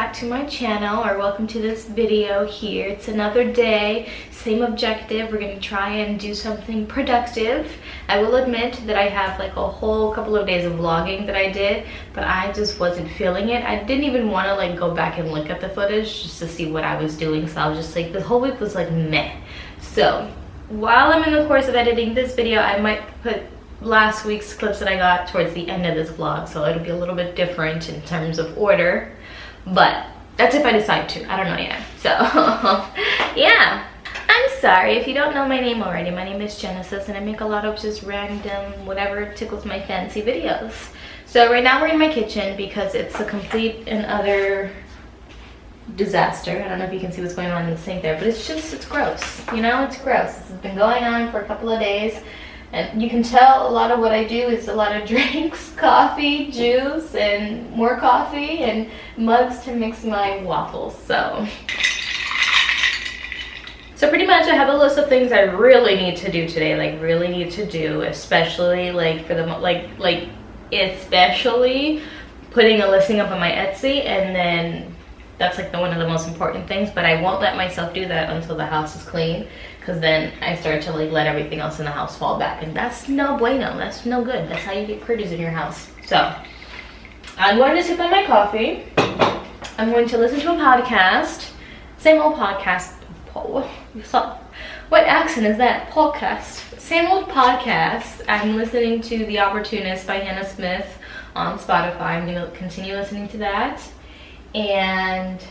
back to my channel, or welcome to this video here. It's another day, same objective. We're going to try and do something productive. I will admit that I have like a whole couple of days of vlogging that I did, but I just wasn't feeling it. I didn't even want to like go back and look at the footage just to see what I was doing, so I was just like, the whole week was like meh. So while I'm in the course of editing this video, I might put last week's clips that I got towards the end of this vlog, so it'll be a little bit different in terms of order, but that's if I decide to. I don't know yet. So yeah, I'm sorry if you don't know my name already. My name is Genesis, and I make a lot of just random whatever tickles my fancy videos. So right now we're in my kitchen because it's a complete and utter disaster. I don't know if you can see what's going on in the sink there, but it's gross, you know. It's gross. This has been going on for a couple of days. And you can tell a lot of what I do is a lot of drinks, coffee, juice, and more coffee, and mugs to mix my waffles. So pretty much I have a list of things I really need to do today, like really need to do, especially like for the especially putting a listing up on my Etsy, and then that's like one of the most important things. But I won't let myself do that until the house is clean, because then I start to like let everything else in the house fall back, and that's no bueno. That's no good. That's how you get critters in your house. So I'm going to sip on my coffee. I'm going to listen to a podcast. Same old podcast. What accent is that? Podcast. Same old podcast. I'm listening to The Opportunist by Hannah Smith on Spotify. I'm going to continue listening to that and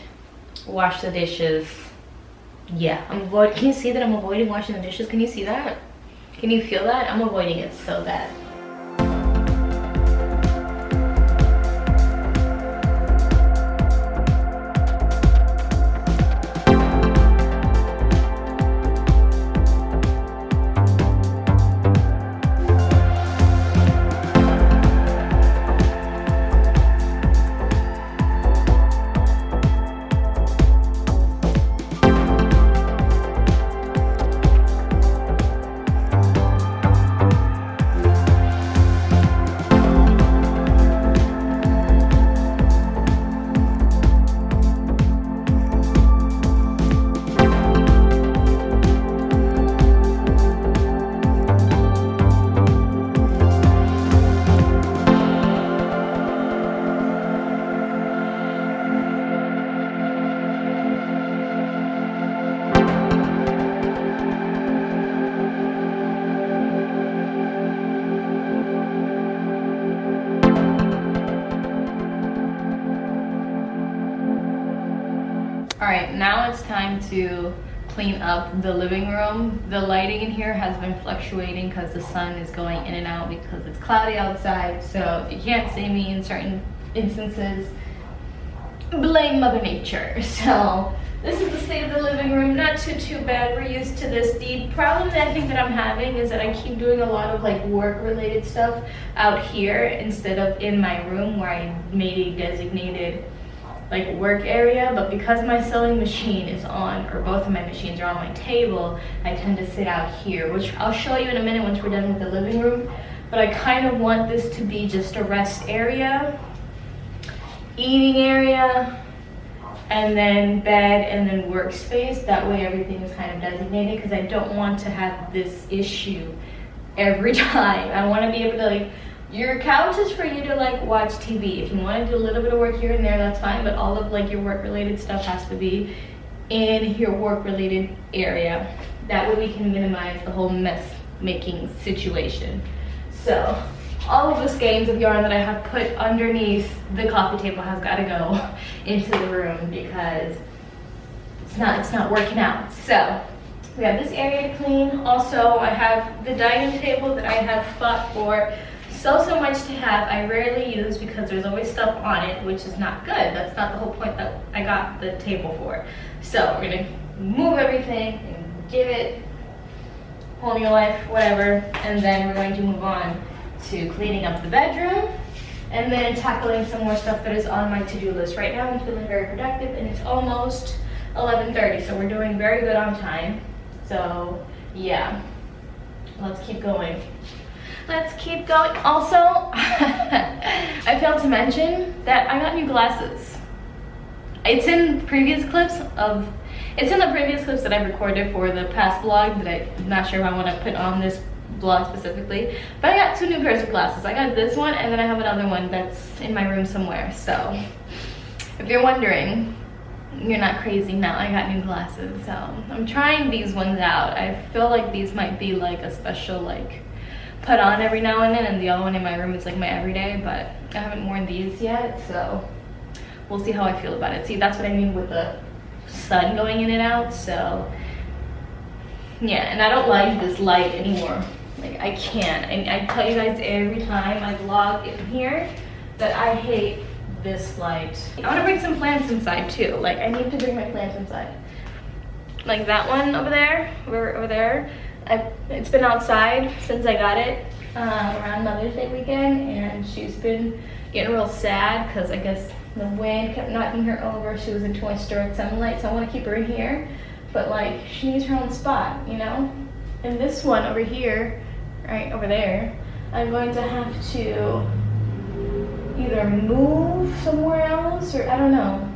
wash the dishes. Yeah, can you see that I'm avoiding washing the dishes? Can you see that? Can you feel that? I'm avoiding it so bad. Alright, now it's time to clean up the living room. The lighting in here has been fluctuating because the sun is going in and out because it's cloudy outside. So if you can't see me in certain instances, blame Mother Nature. So this is the state of the living room. Not too bad. We're used to this. The problem that I think that I'm having is that I keep doing a lot of like work related stuff out here instead of in my room where I made a designated like work area. But because my sewing machine is on, or both of my machines are on my table, I tend to sit out here, which I'll show you in a minute once we're done with the living room. But I kind of want this to be just a rest area, eating area, and then bed, and then workspace. That way everything is kind of designated, because I don't want to have this issue every time. I want to be able to like, your couch is for you to like watch TV. If you want to do a little bit of work here and there, that's fine, but all of like your work related stuff has to be in your work related area. That way we can minimize the whole mess making situation. So all of the skeins of yarn that I have put underneath the coffee table has got to go into the room because it's not working out. So we have this area to clean. Also, I have the dining table that I have fought for so much to have. I rarely use because there's always stuff on it, which is not good. That's not the whole point that I got the table for. So we're gonna move everything and give it whole new life, whatever, and then we're going to move on to cleaning up the bedroom and then tackling some more stuff that is on my to-do list. Right now I'm feeling very productive, and it's almost 11:30, so we're doing very good on time. So yeah, let's keep going. Let's keep going. Also, I failed to mention that I got new glasses. I it's in previous clips of, it's in the previous clips that I recorded for the past vlog that I'm not sure if I want to put on this vlog specifically. But I got 2 new pairs of glasses. I got this one, and then I have another one that's in my room somewhere. So if you're wondering, you're not crazy now. I got new glasses, so I'm trying these ones out. I feel like these might be like a special like put on every now and then, and the other one in my room is like my everyday, but I haven't worn these yet, so we'll see how I feel about it. See, that's what I mean with the sun going in and out. So yeah, and I don't like this light anymore. Like, I can't. I tell you guys every time I vlog in here that I hate this light. I want to bring some plants inside too. Like, I need to bring my plants inside. Like that one over there, over there. It's been outside since I got it around Mother's Day weekend, and she's been getting real sad because I guess the wind kept knocking her over. She was in too much direct sunlight, so I want to keep her in here, but like she needs her own spot, you know. And this one over here, right over there, I'm going to have to either move somewhere else or I don't know.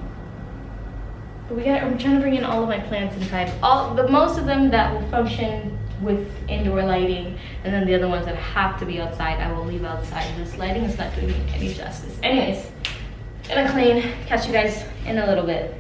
But I'm trying to bring in all of my plants inside. Most of them that will function with indoor lighting, and then the other ones that have to be outside, I will leave outside. This lighting is not doing me any justice. Anyways, gonna clean. Catch you guys in a little bit.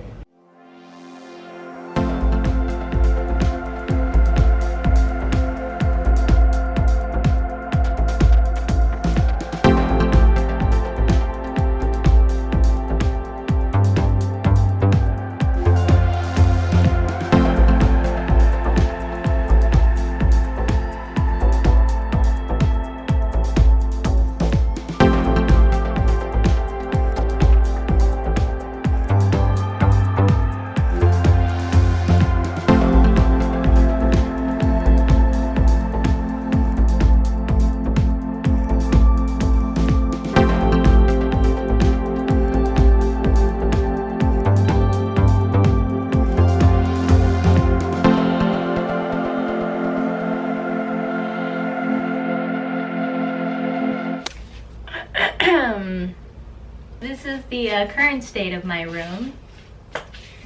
This is the current state of my room.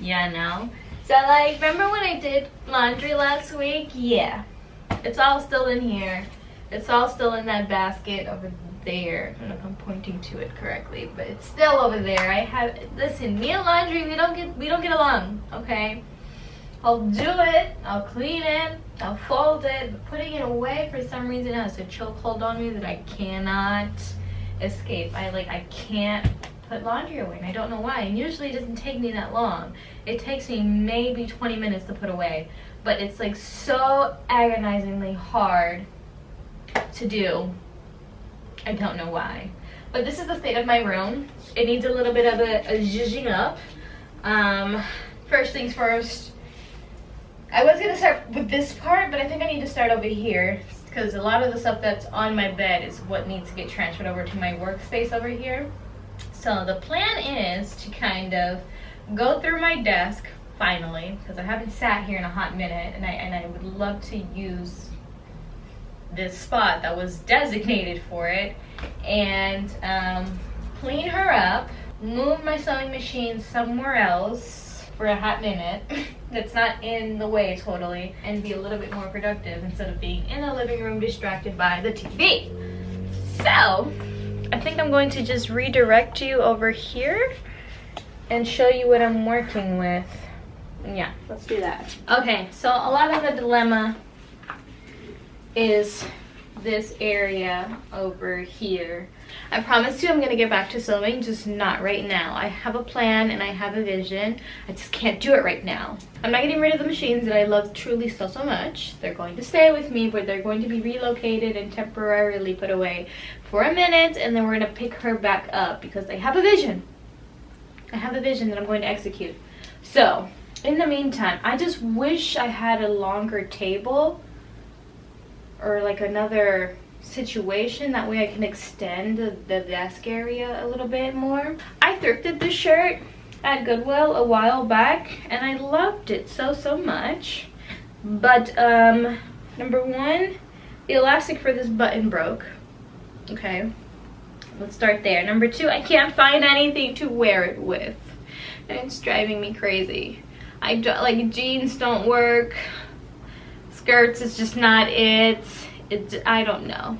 Yeah, no. So like, remember when I did laundry last week? Yeah. It's all still in here. It's all still in that basket over there. I don't know if I'm pointing to it correctly, but it's still over there. Listen, me and laundry, we don't get along, okay? I'll do it, I'll clean it, I'll fold it, but putting it away for some reason has a chokehold on me that I cannot escape. I can't put laundry away, and I don't know why. And usually it doesn't take me that long. It takes me maybe 20 minutes to put away, but it's like so agonizingly hard to do. I don't know why. But this is the state of my room. It needs a little bit of a zhuzhing up. First things first, I was gonna start with this part, but I think I need to start over here, because a lot of the stuff that's on my bed is what needs to get transferred over to my workspace over here. So the plan is to kind of go through my desk finally, because I haven't sat here in a hot minute, and I would love to use this spot that was designated for it, and clean her up, move my sewing machine somewhere else for a hot minute that's not in the way totally, and be a little bit more productive instead of being in the living room distracted by the TV. So I think I'm going to just redirect you over here and show you what I'm working with. Yeah, let's do that. Okay, so a lot of the dilemma is this area over here. I promise you I'm gonna get back to sewing, just not right now. I have a plan and I have a vision. I just can't do it right now. I'm not getting rid of the machines that I love truly so much. They're going to stay with me, but they're going to be relocated and temporarily put away for a minute, and then we're gonna pick her back up because I have a vision. I have a vision that I'm going to execute. So in the meantime, I just wish I had a longer table or like another situation, that way I can extend the desk area a little bit more. I thrifted this shirt at Goodwill a while back and I loved it so much, but number one, the elastic for this button broke. Okay, let's start there. Number two, I can't find anything to wear it with. and it's driving me crazy. Like, jeans don't work, skirts is just not it. I don't know,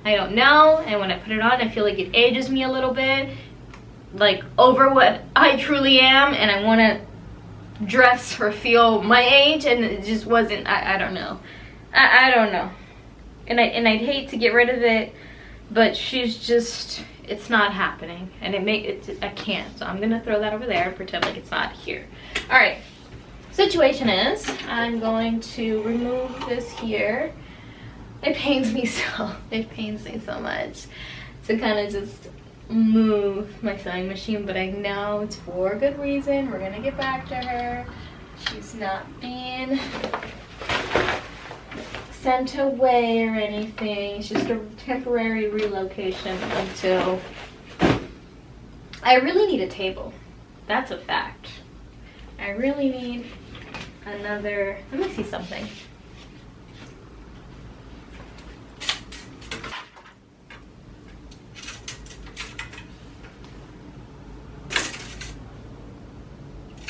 and when I put it on, I feel like it ages me a little bit, like over what I truly am, and I want to dress or feel my age, and it just wasn't. I don't know. I don't know, and I'd hate to get rid of it, but she's just, it's not happening, and I can't. So I'm gonna throw that over there and pretend like it's not here. All right, situation is, I'm going to remove this here. It pains me so much to kind of just move my sewing machine, but I know it's for a good reason. We're gonna get back to her. She's not being sent away or anything. It's just a temporary relocation until I really need a table. That's a fact. I really need another. Let me see something.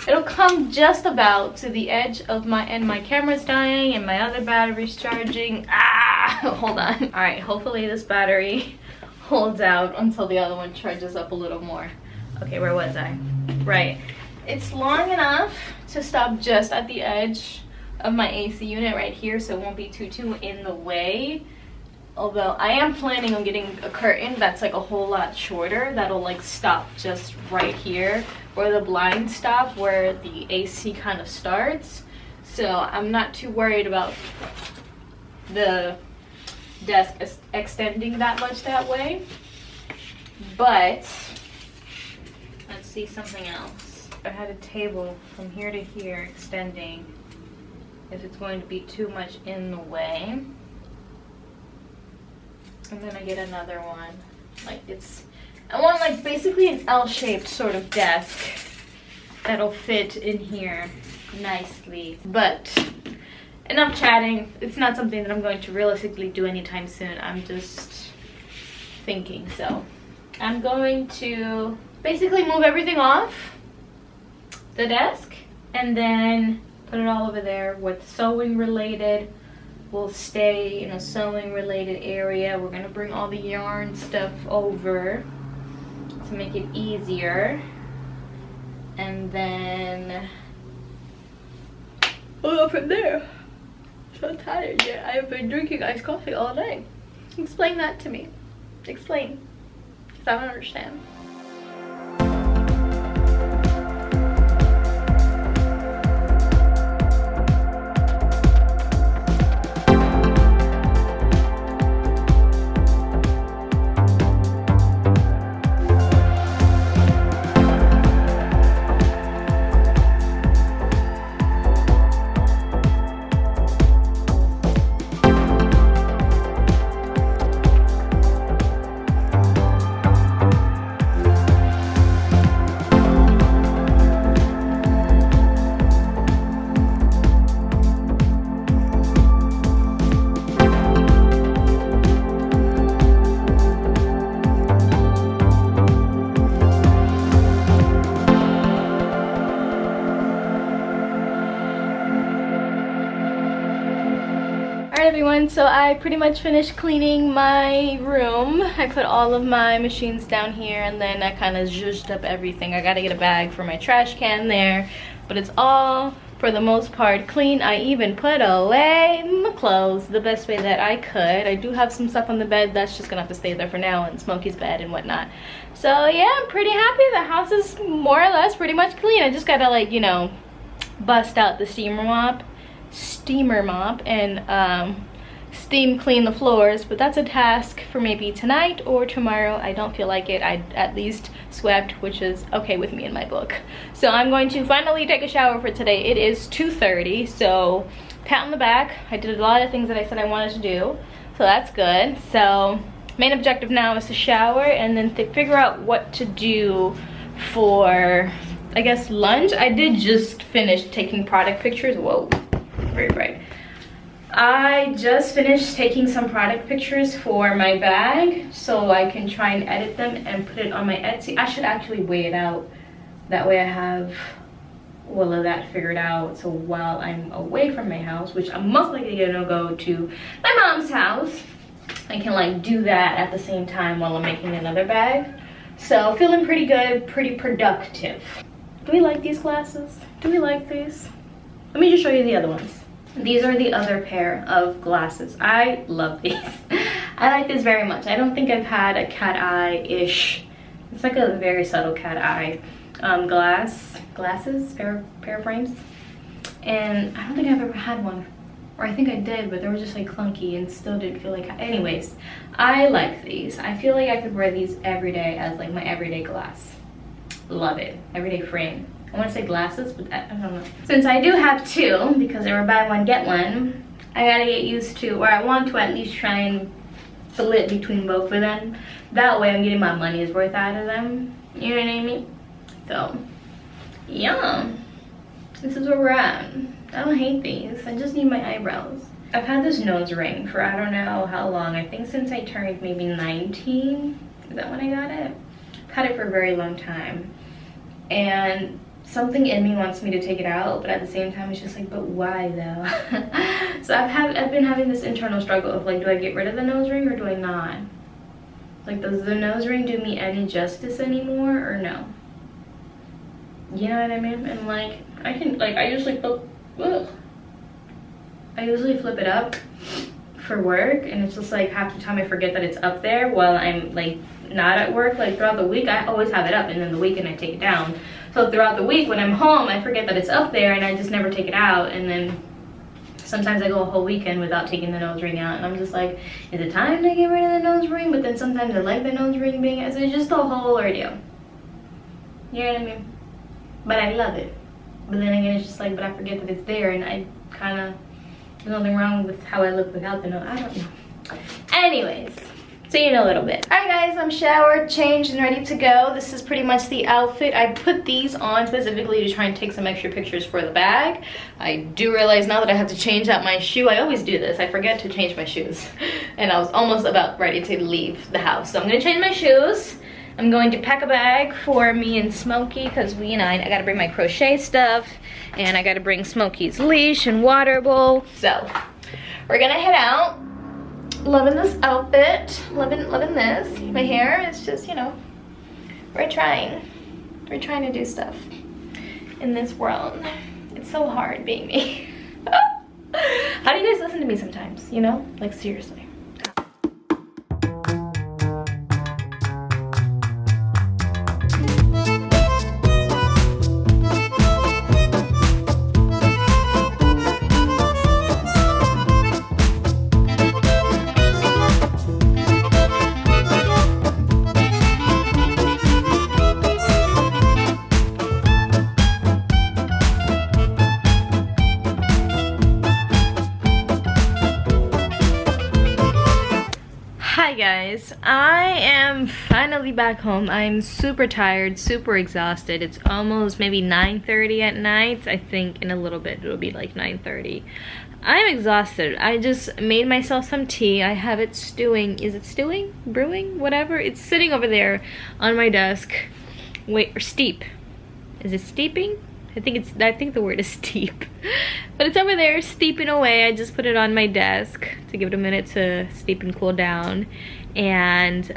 It'll come just about to the edge of my camera's dying and my other battery's charging. Hold on. All right, hopefully this battery holds out until the other one charges up a little more. Okay, where was I? Right. It's long enough to stop just at the edge of my AC unit right here, so it won't be too in the way. Although I am planning on getting a curtain that's like a whole lot shorter, that'll like stop just right here, where the blinds stop, where the AC kind of starts. So I'm not too worried about the desk extending that much that way. But let's see something else. I had a table from here to here extending, if it's going to be too much in the way. I'm gonna get another one. Like, I want like basically an L-shaped sort of desk that'll fit in here nicely. But enough chatting. It's not something that I'm going to realistically do anytime soon. I'm just thinking. So I'm going to basically move everything off the desk and then put it all over there. With sewing related will stay in a sewing related area. We're gonna bring all the yarn stuff over to make it easier, and then we'll go from there. So tired yet. I've been drinking iced coffee all day. Explain that to me. Explain, because I don't understand. Everyone, so I pretty much finished cleaning my room. I put all of my machines down here, and then I kind of zhuzhed up everything. I gotta get a bag for my trash can there, but it's all for the most part clean. I even put away my clothes the best way that I could. I do have some stuff on the bed that's just gonna have to stay there for now, and Smokey's bed and whatnot. So yeah, I'm pretty happy. The house is more or less pretty much clean. I just gotta, like, you know, bust out the steamer mop and steam clean the floors, but that's a task for maybe tonight or tomorrow. I don't feel like it. I at least swept, which is okay with me in my book. So I'm going to finally take a shower for today. It is 2:30, so pat on the back. I did a lot of things that I said I wanted to do, so that's good. So main objective now is to shower and then to figure out what to do for, I guess, lunch. I did just finish taking product pictures. Whoa, very bright. I just finished taking some product pictures for my bag so I can try and edit them and put it on my Etsy. I should actually weigh it out That way I have all of that figured out, so while I'm away from my house, which I'm most likely gonna go to my mom's house, I can like do that at the same time while I'm making another bag. So feeling pretty good, pretty productive. Do we like these glasses? Do we like these? Let me just show you the other ones. These are the other pair of glasses. I love these. I like this very much. I don't think I've had a cat eye-ish, it's like a very subtle cat eye glasses, pair of frames. And I don't think I've ever had one. Or I think I did, but they were just like clunky and still didn't feel like, anyways, I like these. I feel like I could wear these every day as like my everyday glass. Love it. Everyday frame. I want to say glasses, but I don't know. Since I do have two, because they were buy one, get one, I gotta get used to, or I want to at least try and split between both of them. That way I'm getting my money's worth out of them. You know what I mean? So, yeah. This is where we're at. I don't hate these. I just need my eyebrows. I've had this nose ring for I don't know how long. I think since I turned maybe 19. Is that when I got it? I've had it for a very long time. And something in me wants me to take it out, but at the same time it's just like, but why though? So I've been having this internal struggle of like, do I get rid of the nose ring or do I not? Like, does the nose ring do me any justice anymore or no? You know what I mean? And like, I usually flip it up for work, and it's just like half the time I forget that it's up there while I'm like not at work. Like throughout the week I always have it up, and then the weekend I take it down. So throughout the week when I'm home I forget that it's up there and I just never take it out, and then sometimes I go a whole weekend without taking the nose ring out, and I'm just like, is it time to get rid of the nose ring? But then sometimes I like the nose ring being, so it's just a whole ordeal. You know what I mean? But I love it. But then again, it's just like, but I forget that it's there, and I kind of, there's nothing wrong with how I look without the nose. I don't know. Anyways, so you know a little bit. Alright guys, I'm showered, changed, and ready to go. This is pretty much the outfit. I put these on specifically to try and take some extra pictures for the bag. I do realize now that I have to change out my shoe. I always do this. I forget to change my shoes. And I was almost about ready to leave the house. So I'm going to change my shoes. I'm going to pack a bag for me and Smokey because I gotta bring my crochet stuff, and I gotta bring Smokey's leash and water bowl. So we're gonna head out. Loving this outfit, loving this. My hair is just, you know, we're trying to do stuff in this world. It's so hard being me. How do you guys listen to me sometimes, you know? Like seriously. Hi guys, I am finally back home. I'm super tired, super exhausted. It's almost maybe 9:30 at night. I think in a little bit it'll be like 9:30. I'm exhausted. I just made myself some tea. I have it stewing. Is it stewing? Brewing? Whatever. It's sitting over there on my desk. Wait, or steep. Is it steeping? I think the word is steep. But it's over there steeping away. I just put it on my desk to give it a minute to steep and cool down. And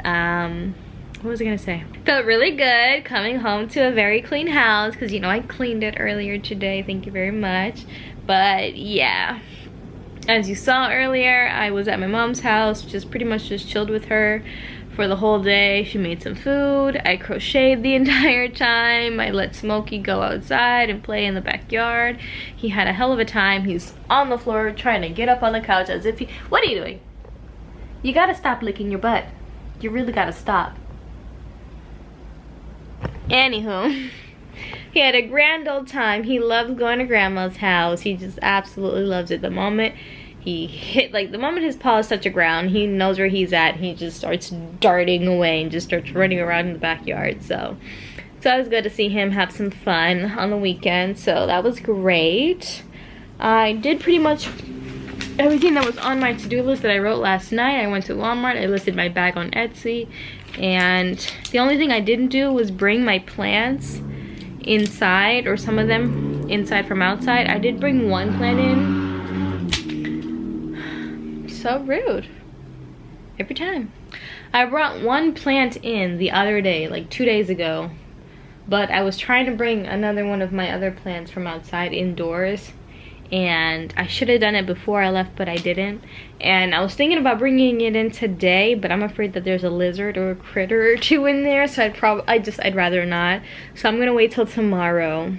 what was I gonna say? Felt really good coming home to a very clean house because you know I cleaned it earlier today. Thank you very much. But yeah, as you saw earlier, I was at my mom's house, just pretty much just chilled with her for the whole day. She made some food. I crocheted the entire time. I let Smokey go outside and play in the backyard. He had a hell of a time. He's on the floor trying to get up on the couch as if he... What are you doing? You gotta stop licking your butt. You really gotta stop. Anywho, he had a grand old time. He loves going to grandma's house. He just absolutely loves it. The moment the moment his paws touch the ground, he knows where he's at. He just starts darting away and just starts running around in the backyard. So it was good to see him have some fun on the weekend. So that was great. I did pretty much everything that was on my to-do list that I wrote last night. I went to Walmart. I listed my bag on Etsy. And the only thing I didn't do was bring my plants inside, or some of them inside from outside. I did bring one plant in. So rude. Every time. I brought one plant in the other day, like 2 days ago. But I was trying to bring another one of my other plants from outside indoors. And I should have done it before I left, but I didn't. And I was thinking about bringing it in today, but I'm afraid that there's a lizard or a critter or two in there, so I'd rather not. So I'm gonna wait till tomorrow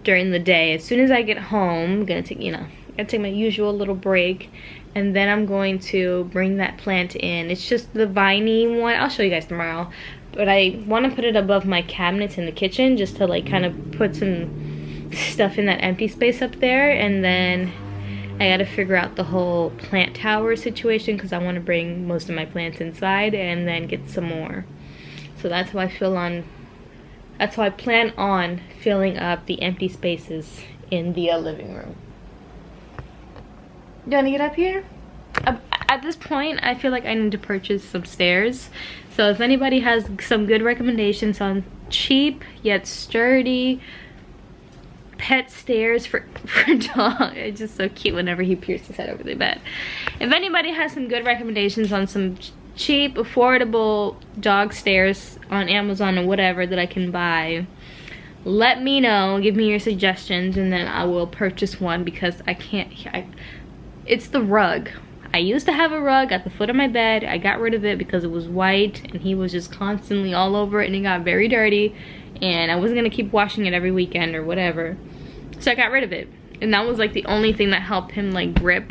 during the day. As soon as I get home, I'm gonna take, gonna take my usual little break, and then I'm going to bring that plant in. It's just the viney one. I'll show you guys tomorrow. But I want to put it above my cabinets in the kitchen, just to like kind of put some stuff in that empty space up there. And then I gotta figure out the whole plant tower situation, because I want to bring most of my plants inside and then get some more. So that's how I plan on filling up the empty spaces in the living room. You wanna get up here? At this point, I feel like I need to purchase some stairs. So if anybody has some good recommendations on cheap yet sturdy pet stairs for dog, it's just so cute whenever he peers his head over the bed. If anybody has some good recommendations on some cheap, affordable dog stairs on Amazon or whatever that I can buy, let me know. Give me your suggestions, and then I will purchase one, because it's the rug. I used to have a rug at the foot of my bed. I got rid of it because it was white and he was just constantly all over it, and it got very dirty, and I wasn't gonna keep washing it every weekend or whatever. So I got rid of it. And that was like the only thing that helped him like grip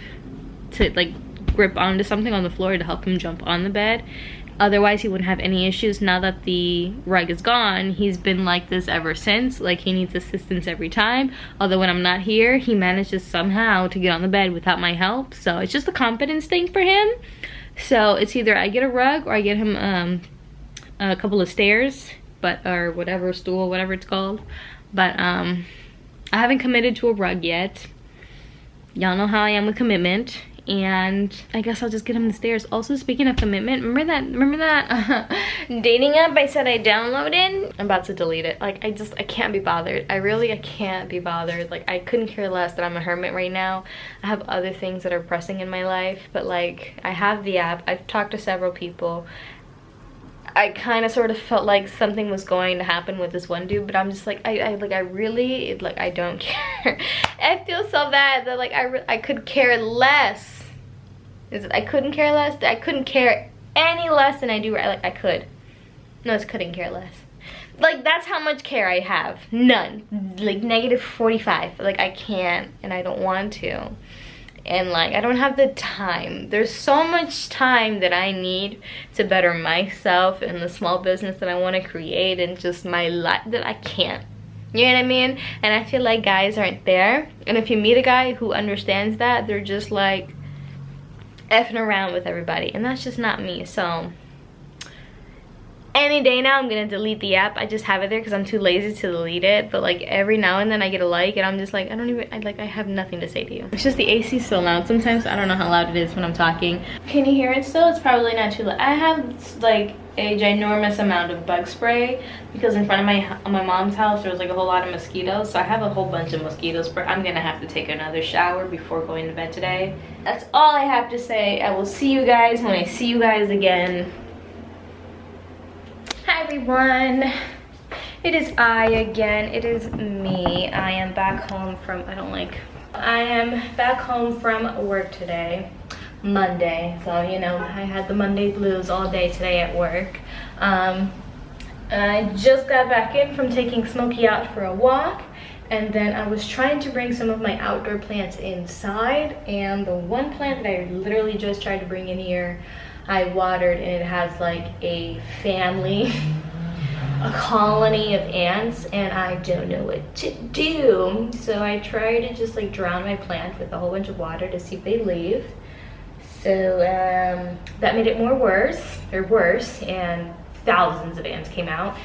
onto something on the floor to help him jump on the bed. Otherwise he wouldn't have any issues. Now that the rug is gone, he's been like this ever since. Like, he needs assistance every time. Although when I'm not here, he manages somehow to get on the bed without my help. So it's just a confidence thing for him. So it's either I get a rug or I get him a couple of stairs, or whatever, stool, whatever it's called. But I haven't committed to a rug yet. Y'all know how I am with commitment. And I guess I'll just get him the stairs. Also, speaking of commitment, remember that dating app I said I downloaded? I'm about to delete it. Like, I can't be bothered. I can't be bothered. Like, I couldn't care less that I'm a hermit right now. I have other things that are pressing in my life, but like, I have the app. I've talked to several people. I kind of sort of felt like something was going to happen with this one dude, but I'm just like, I really don't care. I feel so bad that like I could care less. Is it I couldn't care less? I couldn't care any less than I do. Like, I could. No, it's couldn't care less. Like, that's how much care I have. None. Like, -45. Like, I can't and I don't want to. And like, I don't have the time. There's so much time that I need to better myself and the small business that I want to create, and just my life, that I can't. You know what I mean? And I feel like guys aren't there. And if you meet a guy who understands that, they're just like effing around with everybody. And that's just not me. So any day now I'm gonna delete the app. I just have it there because I'm too lazy to delete it. But like, every now and then I get a like, and I'm just like, I have nothing to say to you. It's just the AC so loud sometimes. I don't know how loud it is when I'm talking. Can you hear it still? It's probably not too loud. I have like a ginormous amount of bug spray because in front of my mom's house there was like a whole lot of mosquitoes. So I have a whole bunch of mosquito spray. I'm gonna have to take another shower before going to bed today. That's all I have to say. I will see you guys when I see you guys again. Hi everyone, it is I again. It is me. I am back home from work today, Monday. So you know, I had the Monday blues all day today at work. I just got back in from taking Smokey out for a walk, and then I was trying to bring some of my outdoor plants inside, and the one plant that I literally just tried to bring in here, I watered, and it has like a family, a colony of ants, and I don't know what to do. So I tried to just like drown my plant with a whole bunch of water to see if they leave. So that made it worse, and thousands of ants came out.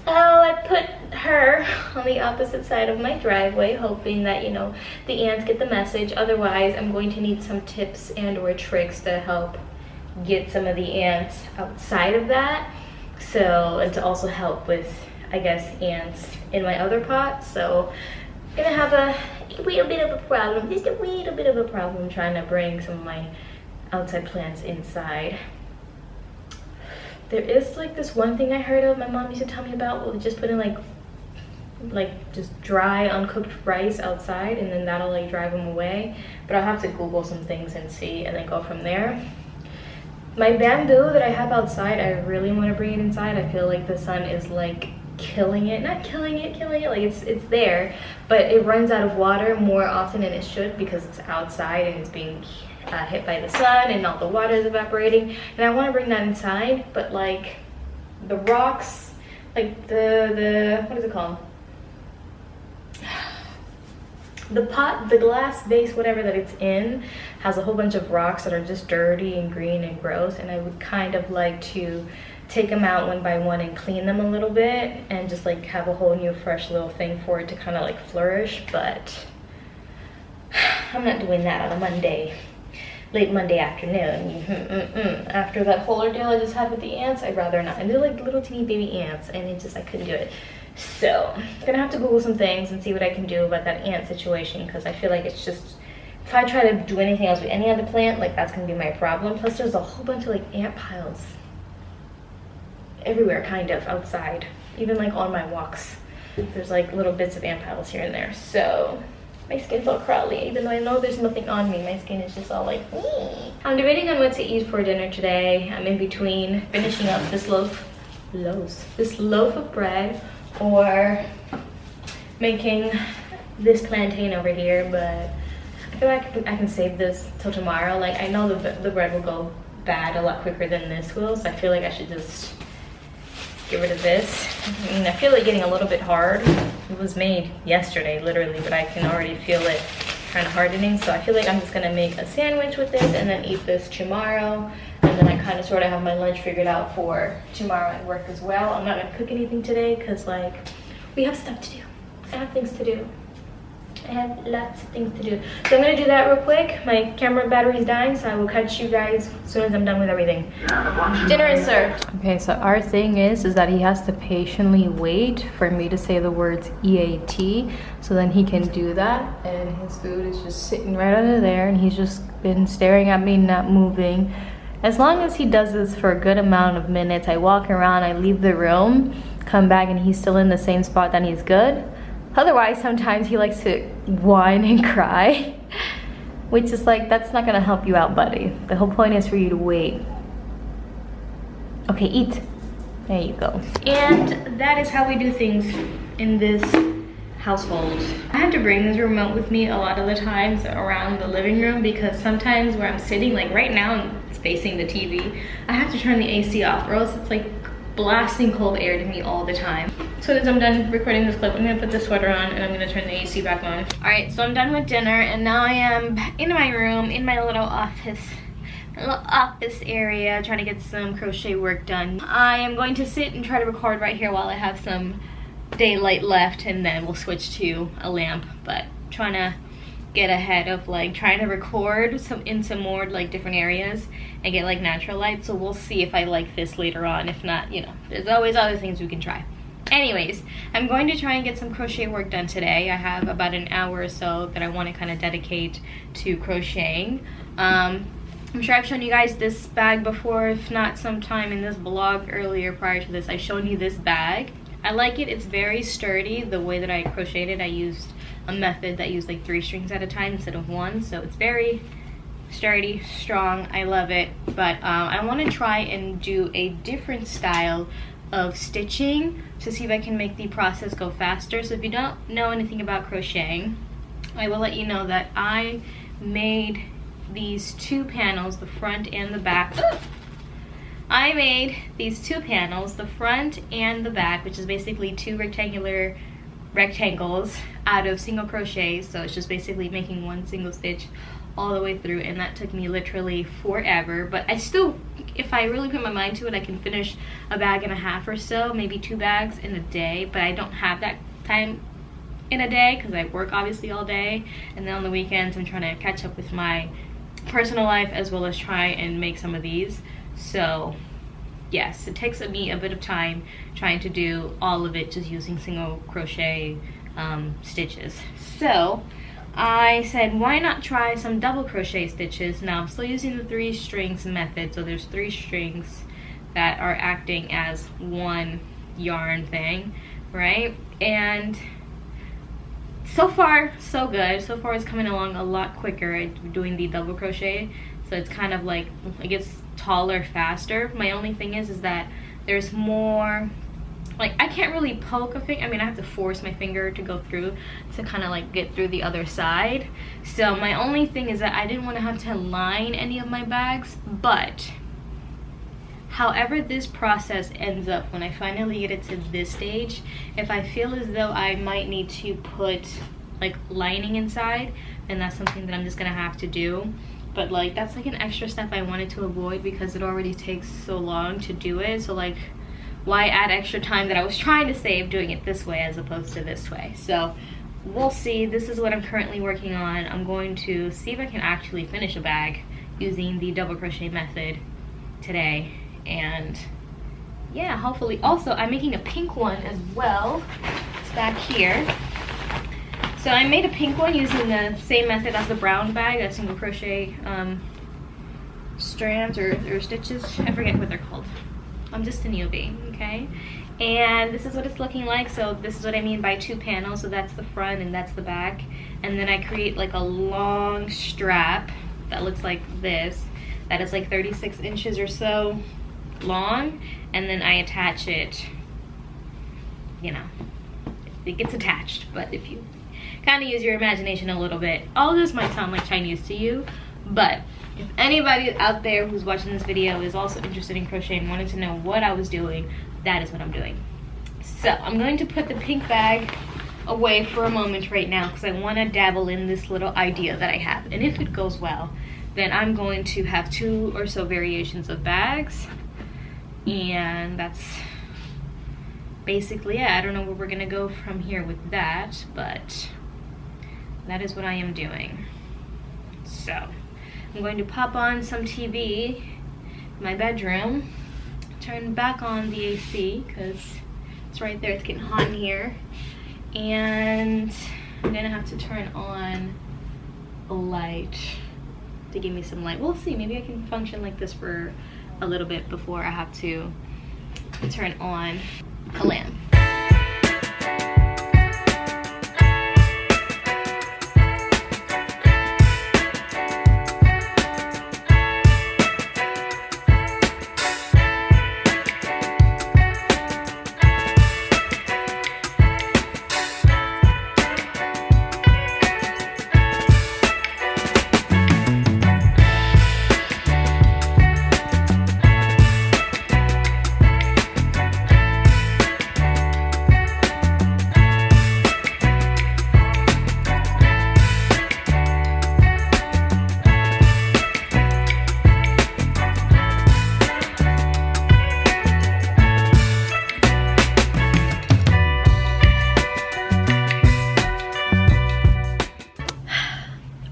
So I put her on the opposite side of my driveway, hoping that, you know, the ants get the message. Otherwise, I'm going to need some tips and or tricks to help get some of the ants outside of that, so, and to also help with I guess, ants in my other pot. So I'm gonna have a little bit of a problem, just a little bit of a problem trying to bring some of my outside plants inside. There is like this one thing I heard of, my mom used to tell me about, well, just put in like just dry uncooked rice outside, and then that'll like drive them away. But I'll have to Google some things and see, and then go from there. My bamboo that I have outside, I really want to bring it inside. I feel like the sun is like killing it, not killing it, like it's there, but it runs out of water more often than it should because it's outside and it's being hit by the sun and all the water is evaporating. And I want to bring that inside, but like the rocks, like the what is it called, the pot, the glass vase, whatever that it's in, has a whole bunch of rocks that are just dirty and green and gross, and I would kind of like to take them out one by one and clean them a little bit and just like have a whole new fresh little thing for it to kind of like flourish. But I'm not doing that on a Monday, late Monday afternoon. After that whole ordeal I just had with the ants, I'd rather not. And they're like little teeny baby ants, and it just, I couldn't do it. So I'm gonna have to Google some things and see what I can do about that ant situation, because I feel like it's just, if I try to do anything else with any other plant, like that's gonna be my problem. Plus there's a whole bunch of like ant piles everywhere, kind of outside, even like on my walks. There's like little bits of ant piles here and there. So my skin's all crawly, even though I know there's nothing on me. My skin is just all like, I'm debating on what to eat for dinner today. I'm in between finishing up this loaf of bread or making this plantain over here, but I feel like I can save this till tomorrow. Like, I know the bread will go bad a lot quicker than this will, so I feel like I should just get rid of this. I feel it getting a little bit hard. It was made yesterday, literally, but I can already feel it kind of hardening. So I feel like I'm just gonna make a sandwich with this and then eat this tomorrow. And then I kind of sort of have my lunch figured out for tomorrow at work as well. I'm not gonna cook anything today because like we have stuff to do. I have things to do. I have lots of things to do. So I'm gonna do that real quick. My camera battery is dying, so I will catch you guys as soon as I'm done with everything. Dinner is served. Okay, so our thing is that he has to patiently wait for me to say the words EAT, so then he can do that. And his food is just sitting right under there, and he's just been staring at me, not moving. As long as he does this for a good amount of minutes, I walk around, I leave the room, come back, and he's still in the same spot, then he's good. Otherwise, sometimes he likes to whine and cry, which is like, that's not gonna help you out, buddy. The whole point is for you to wait. Okay, eat. There you go. And that is how we do things in this household. I have to bring this remote with me a lot of the times around the living room, because sometimes where I'm sitting, like right now it's facing the TV, I have to turn the AC off or else it's like blasting cold air to me all the time. So as I'm done recording this clip, I'm gonna put the sweater on and I'm gonna turn the AC back on. All right, so I'm done with dinner and now I am in my room, in my little office area, trying to get some crochet work done. I am going to sit and try to record right here while I have some daylight left, and then we'll switch to a lamp, but trying to get ahead of like trying to record in some more like different areas and get like natural light. So we'll see if I like this later on. If not, you know, there's always other things we can try. Anyways, I'm going to try and get some crochet work done today. I have about an hour or so that I want to kind of dedicate to crocheting. I'm sure I've shown you guys this bag before, if not sometime in this vlog earlier prior to this. I showed you this bag. I like it. It's very sturdy. The way that I crocheted, I used a method that used like 3 strings at a time instead of 1, so it's very sturdy, strong. I love it. But I want to try and do a different style of stitching to see if I can make the process go faster. So if you don't know anything about crocheting, I will let you know that I made these 2 panels, the front and the back. I made these 2 panels, the front and the back, which is basically 2 rectangles out of single crochet. So it's just basically making 1 single stitch all the way through, and that took me literally forever. But I still, if I really put my mind to it, I can finish a bag and a half or so, maybe 2 bags in a day. But I don't have that time in a day because I work obviously all day, and then on the weekends I'm trying to catch up with my personal life as well as try and make some of these. So yes, it takes me a bit of time trying to do all of it just using single crochet stitches. So I said, why not try some double crochet stitches? Now I'm still using the 3 strings method, so there's 3 strings that are acting as one yarn thing, right? And so far so good. So far it's coming along a lot quicker doing the double crochet, so it's kind of like it gets taller faster. My only thing is that there's more, like, I can't really poke a finger. I mean, I have to force my finger to go through to kind of like get through the other side. So my only thing is that I didn't want to have to line any of my bags, but however this process ends up, when I finally get it to this stage, if I feel as though I might need to put like lining inside, then that's something that I'm just gonna have to do. But like, that's like an extra step I wanted to avoid because it already takes so long to do it. So like, why add extra time that I was trying to save doing it this way as opposed to this way? So we'll see. This is what I'm currently working on. I'm going to see if I can actually finish a bag using the double crochet method today. And yeah, hopefully. Also, I'm making a pink one as well. It's back here. So I made a pink one using the same method as the brown bag, a single crochet strands or stitches. I forget what they're called. I'm just a newbie, okay? And this is what it's looking like. So this is what I mean by 2 panels. So that's the front and that's the back. And then I create like a long strap that looks like this. That is like 36 inches or so long, and then I attach it, you know, it gets attached. But if you kind of use your imagination a little bit, all this might sound like Chinese to you, but if anybody out there who's watching this video is also interested in crochet and wanted to know what I was doing, that is what I'm doing. So I'm going to put the pink bag away for a moment right now because I want to dabble in this little idea that I have, and if it goes well, then I'm going to have 2 or so variations of bags. And that's basically it. I don't know where we're gonna go from here with that, but that is what I am doing. So I'm going to pop on some TV in my bedroom, turn back on the AC because it's right there, it's getting hot in here, and I'm gonna have to turn on a light to give me some light. We'll see, maybe I can function like this for a little bit before I have to turn on a lamp.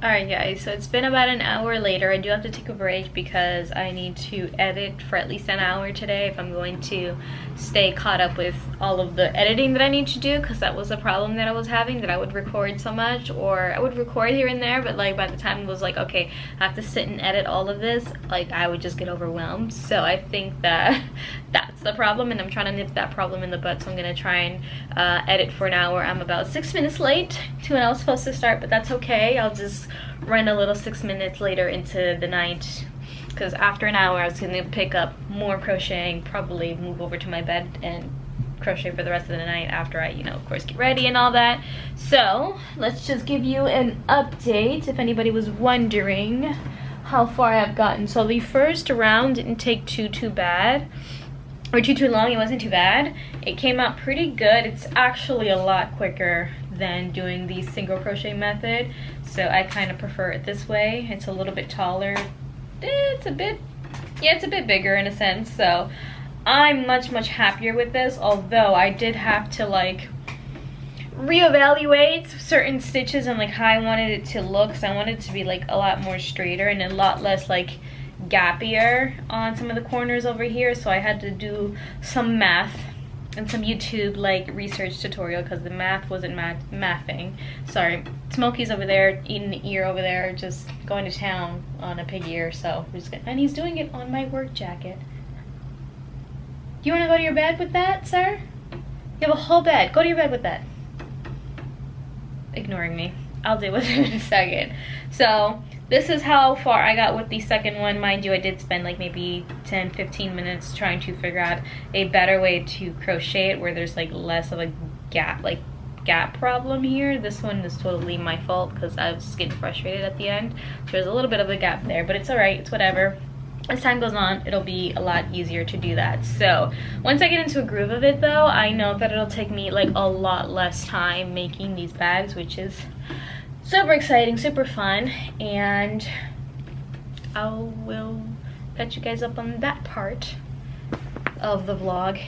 Alright guys, so it's been about an hour later. I do have to take a break because I need to edit for at least an hour today if I'm going to stay caught up with all of the editing that I need to do, because that was a problem that I was having, that I would record so much, or I would record here and there, but like by the time it was like, okay, I have to sit and edit all of this, like I would just get overwhelmed. So I think that that's the problem, and I'm trying to nip that problem in the bud, so I'm gonna try and edit for an hour. I'm about 6 minutes late to when I was supposed to start, but that's okay. I'll just run a little 6 minutes later into the night, because after an hour I was gonna pick up more crocheting, probably move over to my bed and crochet for the rest of the night after I, you know, of course, get ready and all that. So let's just give you an update if anybody was wondering how far I've gotten. So the first round didn't take too bad, or too long. It wasn't too bad. It came out pretty good. It's actually a lot quicker than doing the single crochet method, so I kind of prefer it this way. It's a little bit taller. It's a bit, yeah, it's a bit bigger in a sense, so I'm much happier with this, although I did have to like reevaluate certain stitches and like how I wanted it to look, because I wanted it to be like a lot more straighter and a lot less like gappier on some of the corners over here, so I had to do some math and some YouTube like research tutorial because the math wasn't mathing. Sorry, Smokey's over there eating the ear over there, just going to town on a pig ear. So we're just gonna, and he's doing it on my work jacket. You want to go to your bed with that, sir? You have a whole bed. Go to your bed with that. Ignoring me. I'll deal with it in a second. So this is how far I got with the second one. Mind you, I did spend like maybe 10-15 minutes trying to figure out a better way to crochet it where there's like less of a gap problem here. This one is totally my fault because I was just getting frustrated at the end. There's a little bit of a gap there, but it's alright, it's whatever. As time goes on, it'll be a lot easier to do that. So once I get into a groove of it though, I know that it'll take me like a lot less time making these bags, which is super exciting, super fun, and I will catch you guys up on that part of the vlog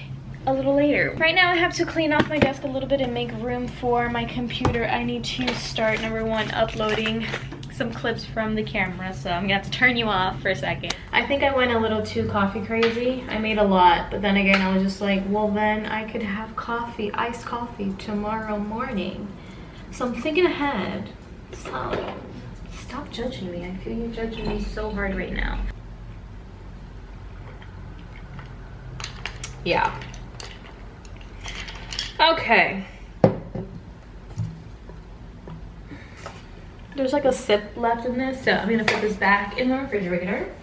a little later. Right now I have to clean off my desk a little bit and make room for my computer. I need to start, number one, uploading some clips from the camera, so I'm gonna have to turn you off for a second. I think I went a little too coffee crazy. I made a lot, but then again I was just like, well then I could have coffee, iced coffee tomorrow morning. So I'm thinking ahead. So stop judging me. I feel you're judging me so hard right now. Yeah. Okay. There's like a sip left in this, so I'm gonna put this back in the refrigerator.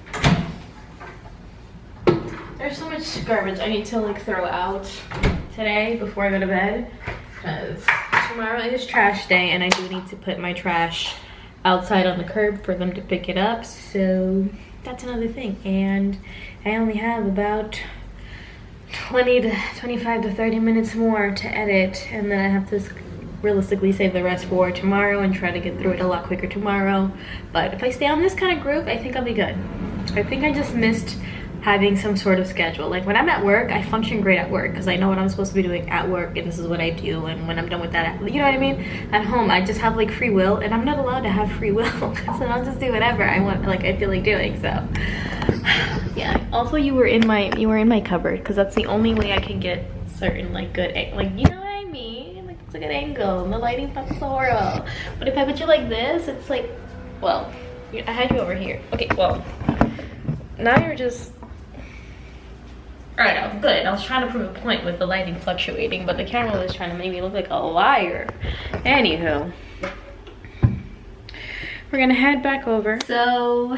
There's so much garbage I need to like throw out today before I go to bed, because tomorrow is trash day and I do need to put my trash outside on the curb for them to pick it up, so that's another thing. And I only have about 20 to 25 to 30 minutes more to edit, and then I have to realistically save the rest for tomorrow and try to get through it a lot quicker tomorrow. But if I stay on this kind of groove, I think I'll be good. I think I just missed having some sort of schedule. Like when I'm at work, I function great at work because I know what I'm supposed to be doing at work and this is what I do, and when I'm done with that, you know what I mean? At home, I just have like free will, and I'm not allowed to have free will, so I'll just do whatever I want, like I feel like doing. So yeah. Also, you were in my cupboard because that's the only way I can get certain like good, like, you know what I mean? Like it's a good angle and the lighting's not so horrible. But if I put you like this, it's like, well, I had you over here. Okay, well, now you're just, all right, I was good. I was trying to prove a point with the lighting fluctuating, but the camera was trying to make me look like a liar. Anywho, we're gonna head back over. So,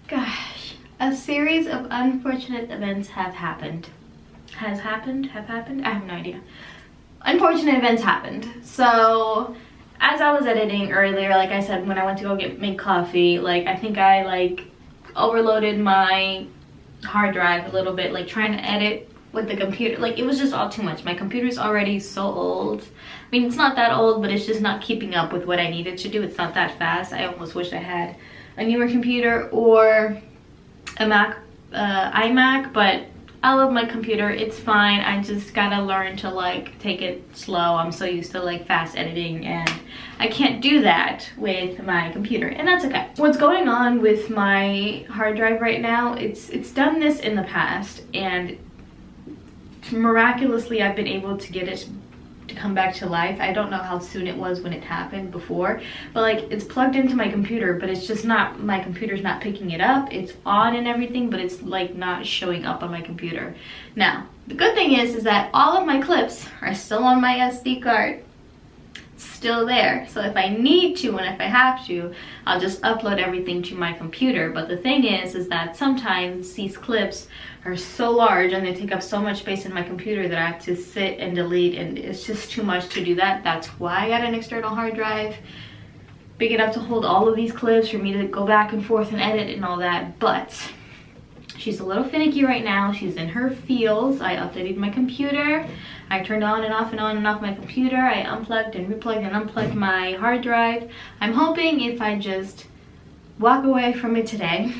gosh, a series of unfortunate events have happened. Have happened? I have no idea. Unfortunate events happened. So, as I was editing earlier, like I said, when I went to go make coffee, like I think I like overloaded my hard drive a little bit, like trying to edit with the computer. Like it was just all too much. My computer's already so old. I mean, it's not that old, but it's just not keeping up with what I needed to do. It's not that fast. I almost wish I had a newer computer or a iMac, but I love my computer. It's fine. I just gotta learn to like take it slow. I'm so used to like fast editing, and I can't do that with my computer, and that's okay. What's going on with my hard drive right now, it's done this in the past, and miraculously I've been able to get it to come back to life. I don't know how soon it was when it happened before, but like it's plugged into my computer, but it's just not, my computer's not picking it up. It's on and everything, but it's like not showing up on my computer. Now, the good thing is that all of my clips are still on my SD card. Still there, so if I need to and if I have to, I'll just upload everything to my computer. But the thing is that sometimes these clips are so large and they take up so much space in my computer that I have to sit and delete, and it's just too much to do that. That's why I got an external hard drive, big enough to hold all of these clips for me to go back and forth and edit and all that. But she's a little finicky right now. She's in her feels. I updated my computer. I turned on and off my computer. I unplugged and replugged and unplugged my hard drive. I'm hoping if I just walk away from it today,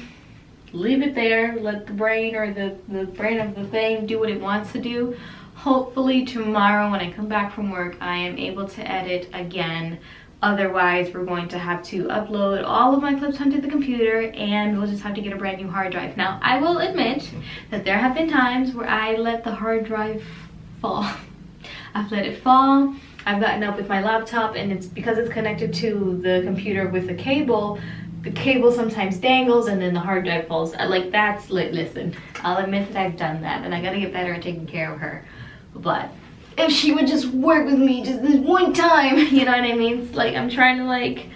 leave it there, let the brain or the brain of the thing do what it wants to do, hopefully tomorrow when I come back from work, I am able to edit again Otherwise, we're going to have to upload all of my clips onto the computer and we'll just have to get a brand new hard drive. Now, I will admit that there have been times where I let the hard drive fall. I've let it fall. I've gotten up with my laptop, and it's because it's connected to the computer with the cable sometimes dangles and then the hard drive falls. Listen, I'll admit that I've done that and I gotta get better at taking care of her. But if she would just work with me just this one time, you know what I mean? It's like I'm trying to like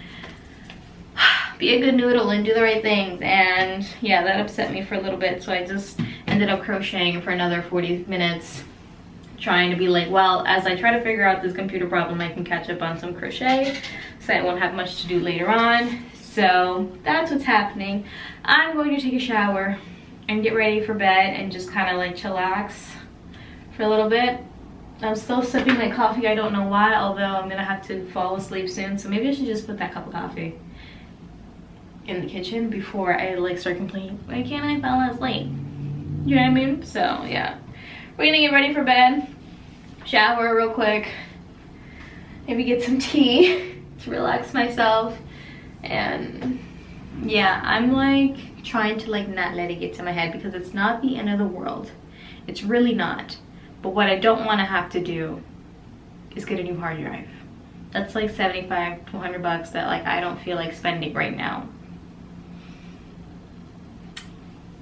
be a good noodle and do the right things, and yeah, that upset me for a little bit. So I just ended up crocheting for another 40 minutes, trying to be like, well, as I try to figure out this computer problem, I can catch up on some crochet so I won't have much to do later on. So that's what's happening. I'm going to take a shower and get ready for bed and just kind of like chillax for a little bit. I'm still sipping my coffee. I don't know why, although I'm gonna have to fall asleep soon, so maybe I should just put that cup of coffee in the kitchen before I like start complaining, why can't I fall asleep? You know what I mean? So yeah, we're gonna get ready for bed, shower real quick, maybe get some tea to relax myself, and yeah, I'm like trying to like not let it get to my head because it's not the end of the world. It's really not. But what I don't want to have to do is get a new hard drive. That's like 75 to 100 bucks that like I don't feel like spending right now.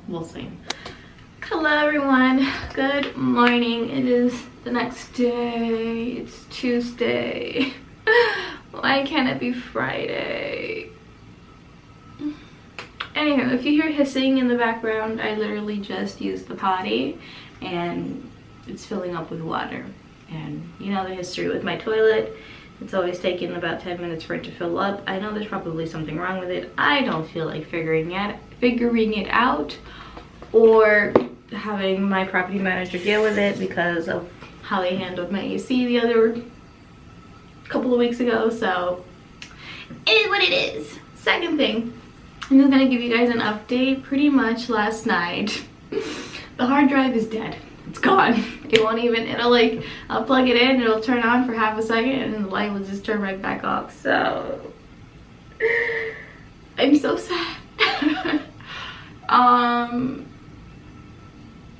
We'll see. Hello everyone, good morning. It is the next day. It's Tuesday. Why can't it be Friday? Anywho, if you hear hissing in the background, I literally just used the potty and it's filling up with water. And you know the history with my toilet, it's always taken about 10 minutes for it to fill up. I know there's probably something wrong with it. I don't feel like figuring it out or having my property manager deal with it because of how they handled my AC the other couple of weeks ago. So it is what it is. Second thing, I'm just gonna give you guys an update. Pretty much last night, the hard drive is dead. It's gone. It won't even, it'll like, I'll plug it in, it'll turn on for half a second and then the light will just turn right back off. So I'm so sad.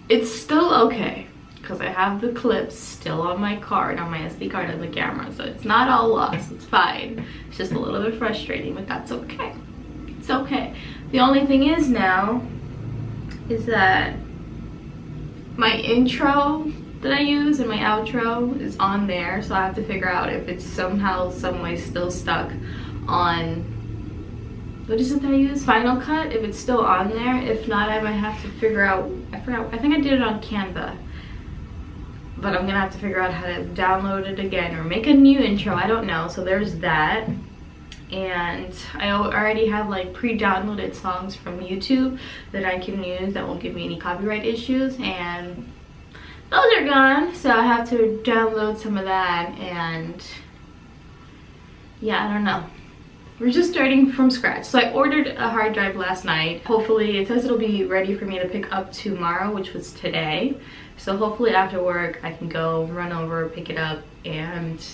It's still okay because I have the clips still on my card, on my SD card and the camera, so it's not all lost. It's fine. It's just a little bit frustrating, but that's okay. It's okay. The only thing is now is that my intro that I use and my outro is on there, so I have to figure out if it's somehow, some way still stuck on, what is it that I use? Final Cut, if it's still on there. If not, I might have to figure out, I think I did it on Canva, but I'm gonna have to figure out how to download it again or make a new intro. I don't know. So there's that. And I already have like pre-downloaded songs from YouTube that I can use that won't give me any copyright issues, and those are gone, so I have to download some of that. And yeah, I don't know, we're just starting from scratch. So I ordered a hard drive last night. Hopefully, it says it'll be ready for me to pick up tomorrow, which was today. So hopefully after work I can go run over, pick it up, and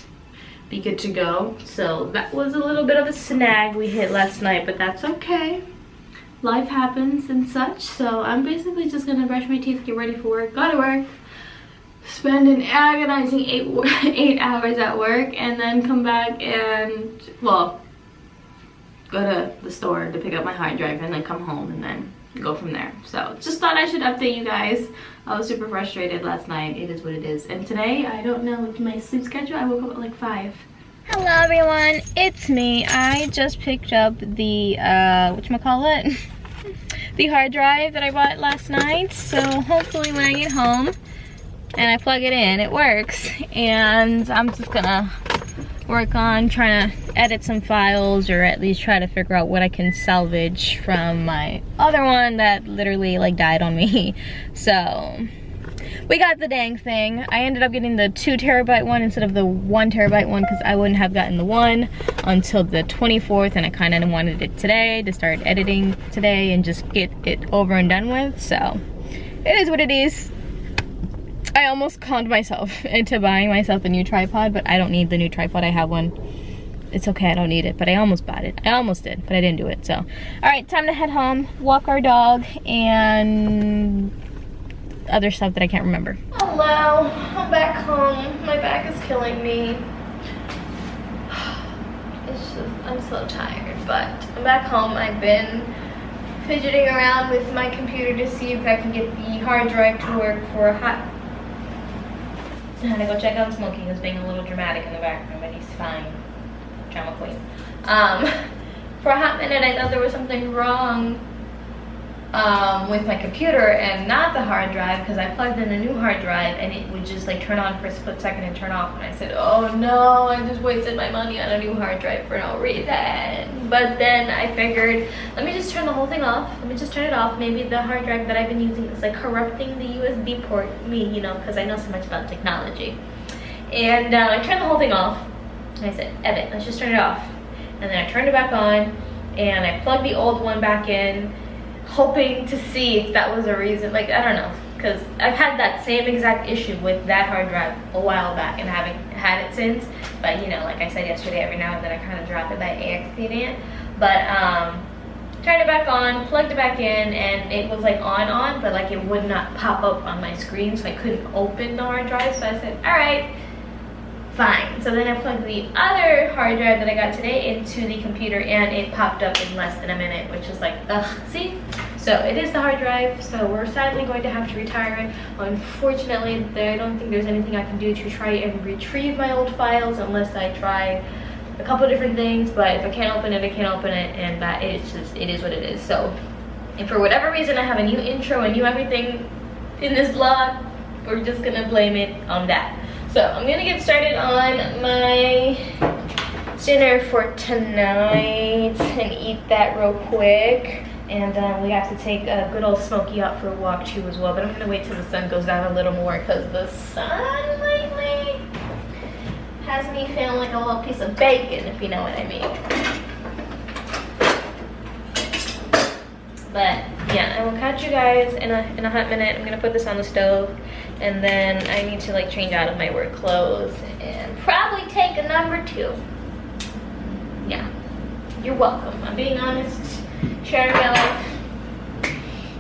be good to go. So that was a little bit of a snag we hit last night, but that's okay. Life happens and such. So I'm basically just gonna brush my teeth, get ready for work, go to work, spend an agonizing 8 hours at work, and then come back and, well, go to the store to pick up my hard drive and then come home and then go from there. So just thought I should update you guys. I was super frustrated last night. It is what it is. And today, I don't know, with my sleep schedule, I woke up at like 5. Hello everyone, it's me. I just picked up the whatchamacallit, the hard drive that I bought last night. So hopefully when I get home and I plug it in, it works. And I'm just gonna work on trying to edit some files, or at least try to figure out what I can salvage from my other one that literally like died on me. So we got the dang thing. I ended up getting the 2 terabyte one instead of the 1 terabyte one because I wouldn't have gotten the one until the 24th, and I kind of wanted it today to start editing today and just get it over and done with. So it is what it is. I almost conned myself into buying myself a new tripod, but I don't need the new tripod. I have one it's okay, I don't need it, but I almost bought it. I almost did, but I didn't do it, so. All right, time to head home, walk our dog, and other stuff that I can't remember. Hello, I'm back home. My back is killing me. It's just, I'm so tired, but I'm back home. I've been fidgeting around with my computer to see if I can get the hard drive to work for a hot... I had to go check on Smokey, who's being a little dramatic in the background, but he's fine. Drama queen. For a hot minute, I thought there was something wrong with my computer and not the hard drive, because I plugged in a new hard drive and it would just like turn on for a split second and turn off, and I said, oh no, I just wasted my money on a new hard drive for no reason. But then I figured, let me just turn the whole thing off. Let me just turn it off. Maybe the hard drive that I've been using is like corrupting the USB port, you know, because I know so much about technology. And I turned the whole thing off. And I said, Evan, let's just turn it off. And then I turned it back on and I plugged the old one back in, hoping to see if that was a reason. Like, I don't know, because I've had that same exact issue with that hard drive a while back and haven't had it since. But you know, like I said yesterday, every now and then I kind of drop it by accident. But turned it back on, plugged it back in, and it was like on, but like it would not pop up on my screen, so I couldn't open the hard drive. So I said, all right, fine. So then I plugged the other hard drive that I got today into the computer, and it popped up in less than a minute, which is like, ugh, see? So it is the hard drive, so we're sadly going to have to retire it. Unfortunately, I don't think there's anything I can do to try and retrieve my old files unless I try a couple different things, but if I can't open it, I can't open it, and that is just, it is what it is. So if for whatever reason I have a new intro and new everything in this vlog, we're just gonna blame it on that. So I'm gonna get started on my dinner for tonight and eat that real quick. And we have to take a good old Smokey out for a walk too as well. But I'm gonna wait till the sun goes down a little more, because the sun lately has me feeling like a little piece of bacon, if you know what I mean. But yeah, I will catch you guys in a hot minute. I'm gonna put this on the stove, and then I need to like change out of my work clothes and probably take a number 2. Yeah, you're welcome. I'm being honest, sharing my life,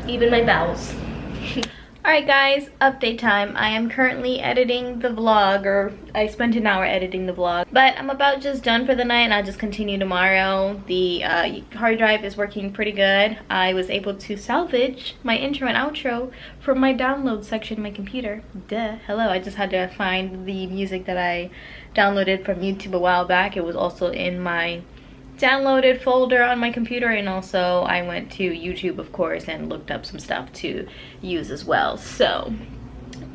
even my bowels. Alright guys, update time. I am currently editing the vlog, or I spent an hour editing the vlog, but I'm about just done for the night and I'll just continue tomorrow. The hard drive is working pretty good. I was able to salvage my intro and outro from my download section of my computer. Duh, hello, I just had to find the music that I downloaded from YouTube a while back. It was also in my downloaded folder on my computer, and also I went to YouTube, of course, and looked up some stuff to use as well. So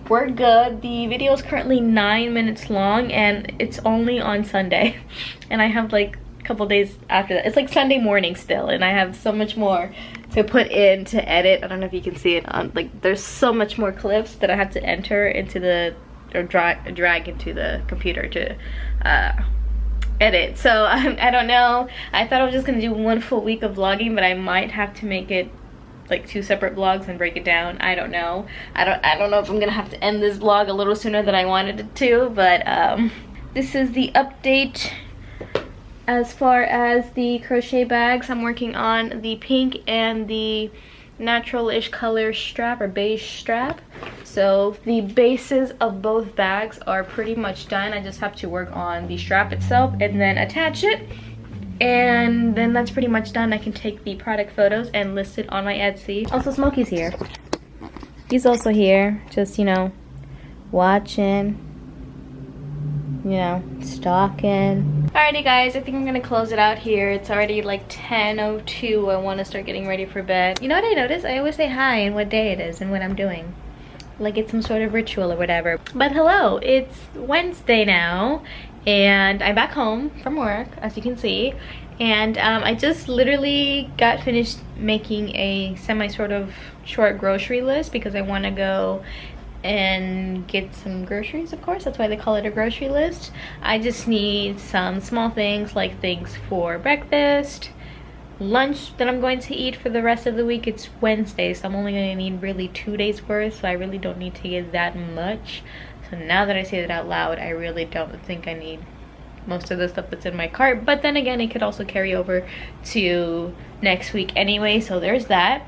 we're good. The video is currently 9 minutes long, and it's only on Sunday, and I have like a couple days after that. It's like Sunday morning still, and I have so much more to put in to edit. I don't know if you can see it on, like, there's so much more clips that I have to enter into the, or drag into the computer to edit. So I don't know. I thought I was just gonna do 1 full week of vlogging, but I might have to make it like 2 separate vlogs and break it down. I don't know. I don't know if I'm gonna have to end this vlog a little sooner than I wanted it to, but this is the update as far as the crochet bags. I'm working on the pink and the natural-ish color strap, or beige strap. So the bases of both bags are pretty much done. I just have to work on the strap itself and then attach it, and then that's pretty much done. I can take the product photos and list it on my Etsy. Also, Smokey's here. He's also here, just, you know, watching, you know, stalking. Alrighty guys, I think I'm gonna close it out here. It's already like 10:02. I want to start getting ready for bed. You know what I noticed? I always say hi and what day it is and what I'm doing, like it's some sort of ritual or whatever. But hello, it's Wednesday now, and I'm back home from work, as you can see, and I just literally got finished making a semi sort of short grocery list, because I want to go and get some groceries. Of course, that's why they call it a grocery list. I just need some small things, like things for breakfast, lunch that I'm going to eat for the rest of the week. It's Wednesday, so I'm only going to need really 2 days worth, so I really don't need to get that much. So now that I say that out loud, I really don't think I need most of the stuff that's in my cart, but then again, it could also carry over to next week anyway, so there's that.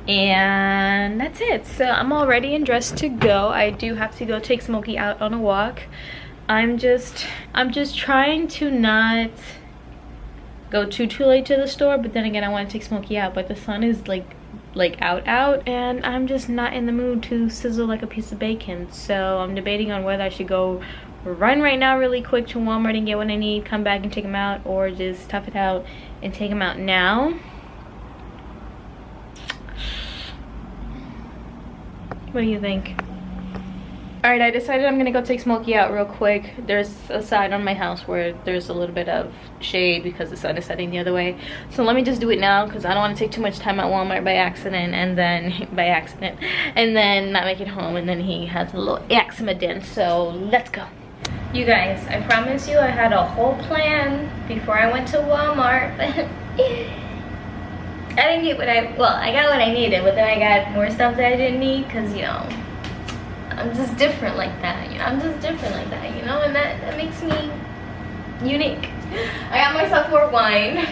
And that's it. So I'm all ready and dressed to go. I do have to go take Smokey out on a walk. I'm just trying to not go too late to the store, but then again, I want to take Smokey out, but the sun is like out, and I'm just not in the mood to sizzle like a piece of bacon. So I'm debating on whether I should go run right now really quick to Walmart and get what I need, come back and take him out, or just tough it out and take him out now. What do you think? All right, I decided I'm gonna go take Smokey out real quick. There's a side on my house where there's a little bit of shade because the sun is setting the other way. So let me just do it now because I don't want to take too much time at Walmart by accident and then not make it home, and then he has a little accident. So let's go. You guys, I promise you I had a whole plan before I went to Walmart. I didn't get what I got what I needed, but then I got more stuff that I didn't need because, you know, I'm just different like that, you know, and that makes me unique. I got myself more wine.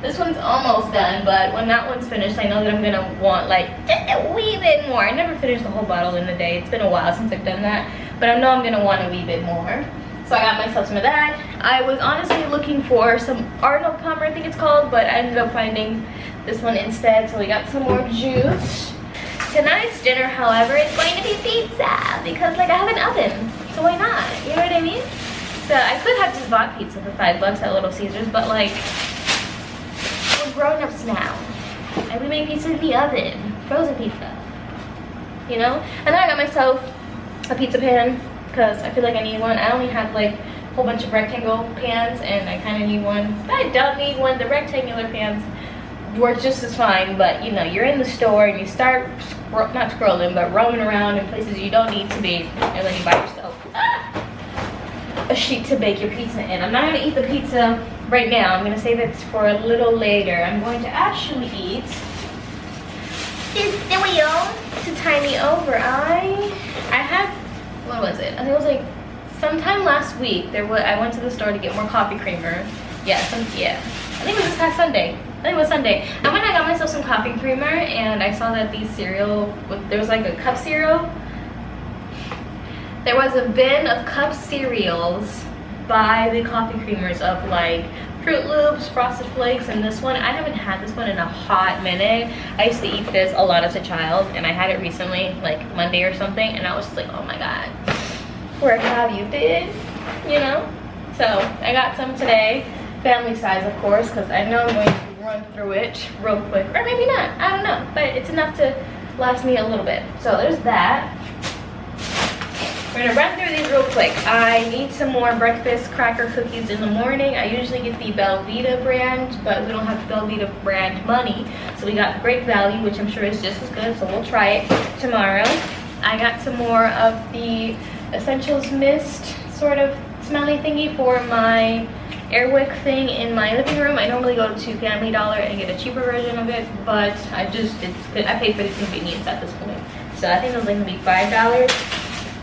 This one's almost done, but when that one's finished, I know that I'm gonna want like just a wee bit more. I never finished the whole bottle in a day. It's been a while since I've done that, but I know I'm gonna want a wee bit more. So I got myself some of that. I was honestly looking for some Arnold Palmer, I think it's called, but I ended up finding this one instead. So we got some more juice. Tonight's dinner, however, is going to be pizza because like I have an oven, so why not? You know what I mean? So I could have just bought pizza for $5 at Little Caesars, but like we're grown-ups now, and we make pizza in the oven, frozen pizza, you know. And then I got myself a pizza pan because I feel like I need one. I only have like a whole bunch of rectangle pans, and I kind of need one. I don't need one. The rectangular pans work just as fine, but you know, you're in the store and you start not scrolling, but roaming around in places you don't need to be, and then you buy yourself a sheet to bake your pizza in. I'm not gonna eat the pizza right now. I'm gonna save it for a little later. I'm going to actually eat this cereal to tie me over. I had, what was it? I think it was like sometime last week. I went to the store to get more coffee creamer. Yeah. I think it was this past Sunday. I think it was Sunday. And when I got myself some coffee creamer, and I saw that these cereal, there was like a cup cereal. There was a bin of cup cereals by the coffee creamers of like Fruit Loops, Frosted Flakes, and this one. I haven't had this one in a hot minute. I used to eat this a lot as a child, and I had it recently, like Monday or something, and I was just like, oh my god, where have you been? You know? So I got some today, family size of course, because I know I'm going to run through it real quick, or maybe not, I don't know, but it's enough to last me a little bit. So there's that. We're gonna run through these real quick. I need some more breakfast cracker cookies in the morning. I usually get the Belvita brand, but we don't have Belvita brand money, so we got Great Value, which I'm sure is just as good, so we'll try it tomorrow. I got some more of the Essentials Mist sort of smelly thingy for my Airwick thing in my living room. I normally go to Family Dollar and get a cheaper version of it, but it's good. I paid for the convenience at this point, so I think it was like maybe $5.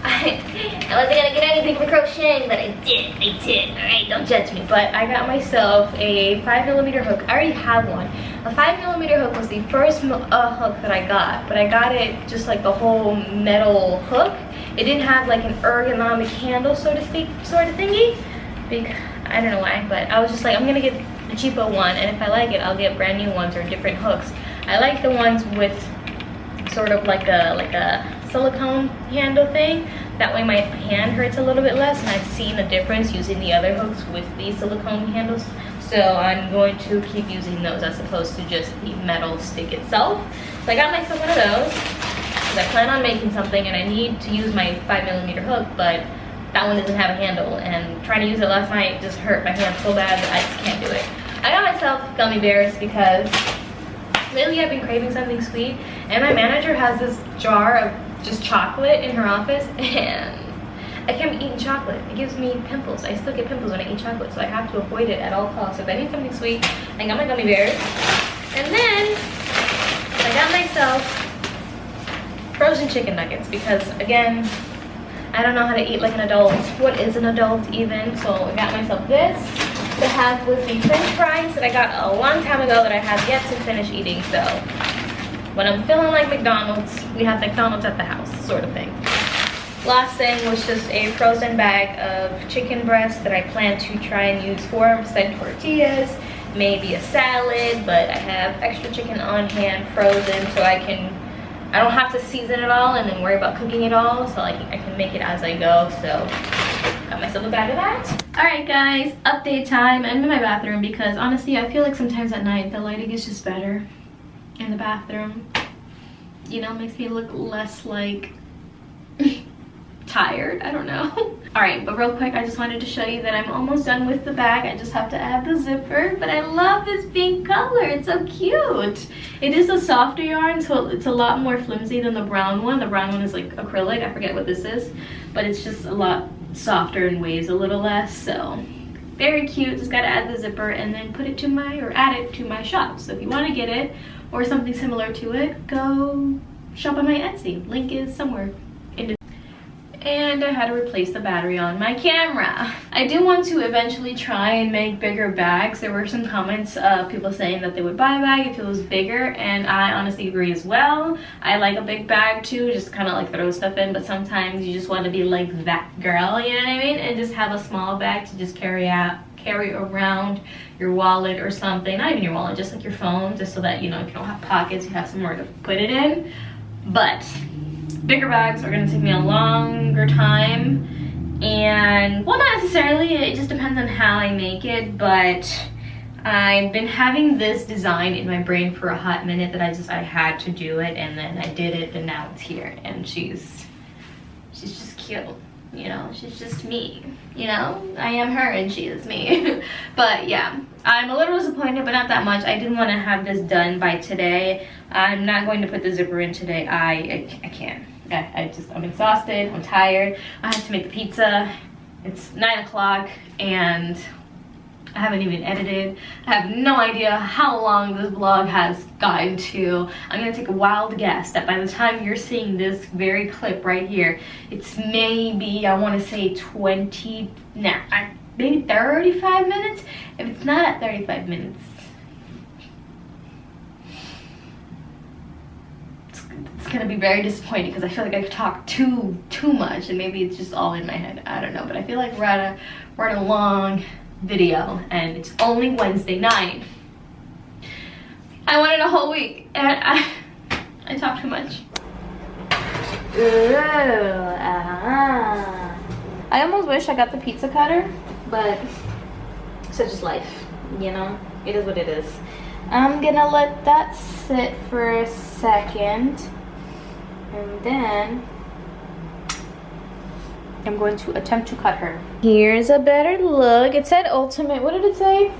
I wasn't gonna get anything for crocheting, but I did, all right, don't judge me. But I got myself a 5mm hook. I already have one. A 5mm hook was the first hook that I got, but I got it just like the whole metal hook. It didn't have like an ergonomic handle, so to speak, sort of thingy. I don't know why, but I was just like, I'm gonna get a cheaper one, and if I like it, I'll get brand new ones or different hooks. I like the ones with sort of like a silicone handle thing. That way my hand hurts a little bit less, and I've seen a difference using the other hooks with these silicone handles. So I'm going to keep using those as opposed to just the metal stick itself. So I got myself one of those because I plan on making something, and I need to use my 5mm hook, but that one doesn't have a handle, and trying to use it last night just hurt my hand so bad that I just can't do it. I got myself gummy bears because lately I've been craving something sweet, and my manager has this jar of just chocolate in her office, and I can't be eating chocolate. It gives me pimples. I still get pimples when I eat chocolate, so I have to avoid it at all costs. So if I need something sweet, I got my gummy bears. And then I got myself frozen chicken nuggets because, again, I don't know how to eat like an adult. What is an adult even? So I got myself this to have with the french fries that I got a long time ago that I have yet to finish eating. So when I'm feeling like McDonald's, we have McDonald's at the house, sort of thing. Last thing was just a frozen bag of chicken breast that I plan to try and use for said tortillas, maybe a salad, but I have extra chicken on hand frozen so I don't have to season it all and then worry about cooking it all, so I can make it as I go. So got myself a bag of that. All right guys, update time. I'm in my bathroom because honestly I feel like sometimes at night the lighting is just better in the bathroom. You know, makes me look less like tired, I don't know. All right, but real quick, I just wanted to show you that I'm almost done with the bag. I just have to add the zipper, but I love this pink color. It's so cute. It is a softer yarn, so it's a lot more flimsy than the brown one. The brown one is like acrylic, I forget what this is, but it's just a lot softer and weighs a little less, so very cute. Just gotta add the zipper and then put it to my, or add it to my shop. So if you wanna get it, or something similar to it, go shop on my Etsy. Link is somewhere in the. And I had to replace the battery on my camera. I do want to eventually try and make bigger bags. There were some comments of people saying that they would buy a bag if it was bigger, and I honestly agree as well. I like a big bag too, just kind of like throw stuff in, but sometimes you just want to be like that girl, you know what I mean? And just have a small bag to just carry around your wallet or something. Not even your wallet, just like your phone, just so that, you know, if you don't have pockets, you have somewhere to put it in. But bigger bags are gonna take me a longer time, and well, not necessarily, it just depends on how I make it, but I've been having this design in my brain for a hot minute that I had to do it, and then I did it, and now it's here, and she's just cute, you know, she's just me, you know, I am her and she is me. But yeah, I'm a little disappointed, but not that much. I didn't want to have this done by today. I'm not going to put the zipper in today. I can't. I'm exhausted, I'm tired. I have to make the pizza. It's 9 o'clock and I haven't even edited. I have no idea how long this vlog has gotten to. I'm gonna take a wild guess that by the time you're seeing this very clip right here, it's maybe, I wanna say 20, maybe 35 minutes. If it's not at 35 minutes, it's gonna be very disappointing because I feel like I talk too much, and maybe it's just all in my head. I don't know, but I feel like we're at a long video and it's only Wednesday night. I wanted a whole week and I talk too much. I almost wish I got the pizza cutter, but such is life, you know? It is what it is. I'm gonna let that sit for a second, and then I'm going to attempt to cut her. Here's a better look. It said ultimate. What did it say?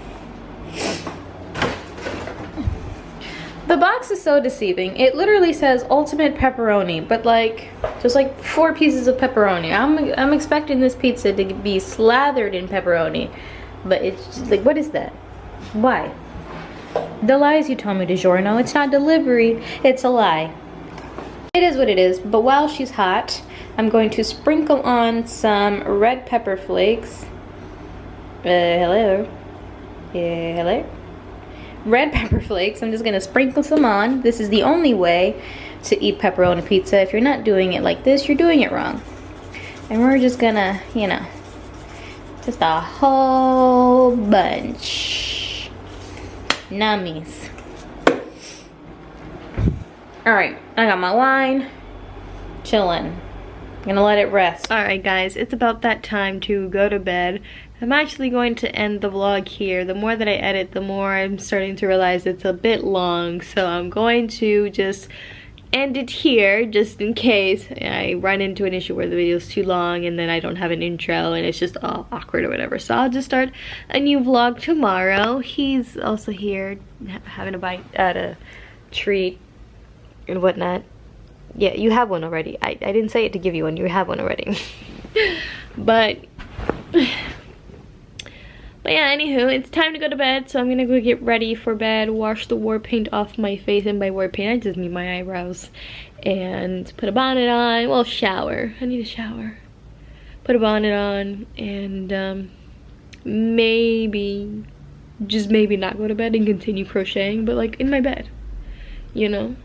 The box is so deceiving. It literally says ultimate pepperoni, but like just like 4 pieces of pepperoni. I'm expecting this pizza to be slathered in pepperoni, but it's just like, what is that? Why? The lies you told me, DiGiorno. It's not delivery. It's a lie. It is what it is. But while she's hot, I'm going to sprinkle on some red pepper flakes. Hello. Yeah, hello. Red pepper flakes. I'm just going to sprinkle some on. This is the only way to eat pepperoni pizza. If you're not doing it like this, you're doing it wrong. And we're just going to, you know, just a whole bunch. Nummies. Alright, I got my wine. Chillin'. I'm gonna let it rest. Alright guys, it's about that time to go to bed. I'm actually going to end the vlog here. The more that I edit, the more I'm starting to realize it's a bit long. So I'm going to just end it here, just in case I run into an issue where the video is too long and then I don't have an intro and it's just all awkward or whatever. So I'll just start a new vlog tomorrow. He's also here having a bite at a treat and whatnot. Yeah, you have one already. I didn't say it to give you one. You have one already. But yeah, anywho, it's time to go to bed. So I'm gonna go get ready for bed, wash the war paint off my face. And by war paint, I just mean my eyebrows. And put a bonnet on. Well, shower. I need a shower. put a bonnet on, and maybe, just maybe not go to bed and continue crocheting, but like in my bed, you know,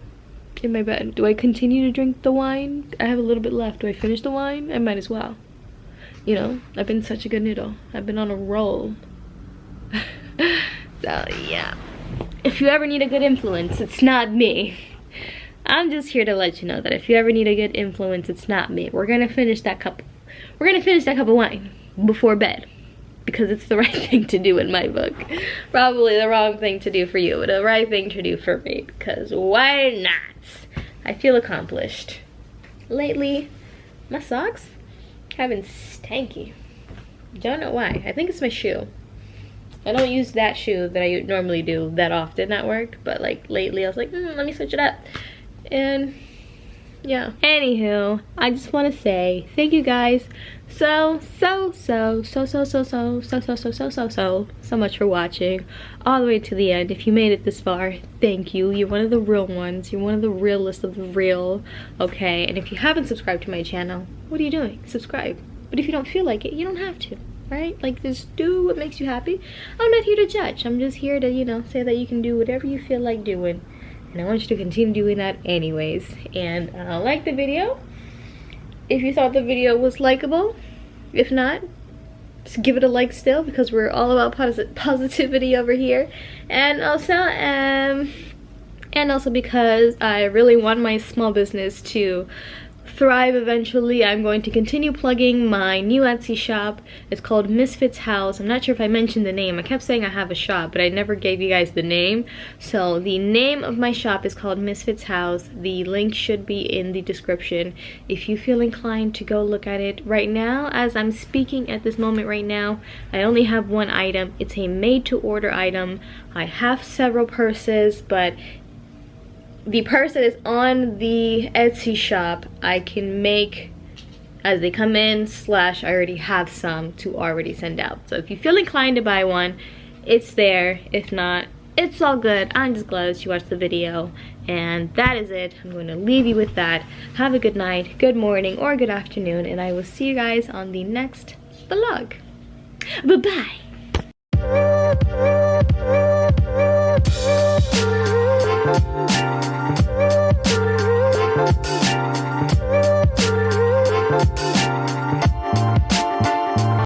in my bed. Do I continue to drink the wine? I have a little bit left. Do I finish the wine? I might as well. You know, I've been such a good noodle. I've been on a roll. So yeah, if you ever need a good influence, it's not me. I'm just here to let you know that if you ever need a good influence, it's not me. We're gonna finish that cup. We're gonna finish that cup of wine before bed, because it's the right thing to do in my book. Probably the wrong thing to do for you, but the right thing to do for me, because why not? I feel accomplished. Lately, my socks have been stanky. Don't know why. I think it's my shoe. I don't use that shoe that I normally do that often at work, but like lately I was like, let me switch it up. And yeah. Anywho, I just want to say thank you guys so much for watching all the way to the end. If you made it this far, thank you. You're one of the real ones. You're one of the realest of the real. Okay, and if you haven't subscribed to my channel, what are you doing? Subscribe. But if you don't feel like it, you don't have to, right? Like, just do what makes you happy. I'm not here to judge. I'm just here to, you know, say that you can do whatever you feel like doing, and I want you to continue doing that anyways. And like the video if you thought the video was likable. If not, just give it a like still, because we're all about positivity over here. And also because I really want my small business to thrive eventually, I'm going to continue plugging my new Etsy shop. It's called Misfits House. I'm not sure if I mentioned the name. I kept saying I have a shop, but I never gave you guys the name. So the name of my shop is called Misfits House. The link should be in the description if you feel inclined to go look at it. Right now, as I'm speaking at this moment right now, I only have one item. It's a made-to-order item. I have several purses, but the purse that is on the Etsy shop, I can make as they come in, / I already have some to already send out. So if you feel inclined to buy one, it's there. If not, it's all good. I'm just glad that you watched the video. And that is it. I'm going to leave you with that. Have a good night, good morning, or good afternoon, and I will see you guys on the next vlog. Bye-bye.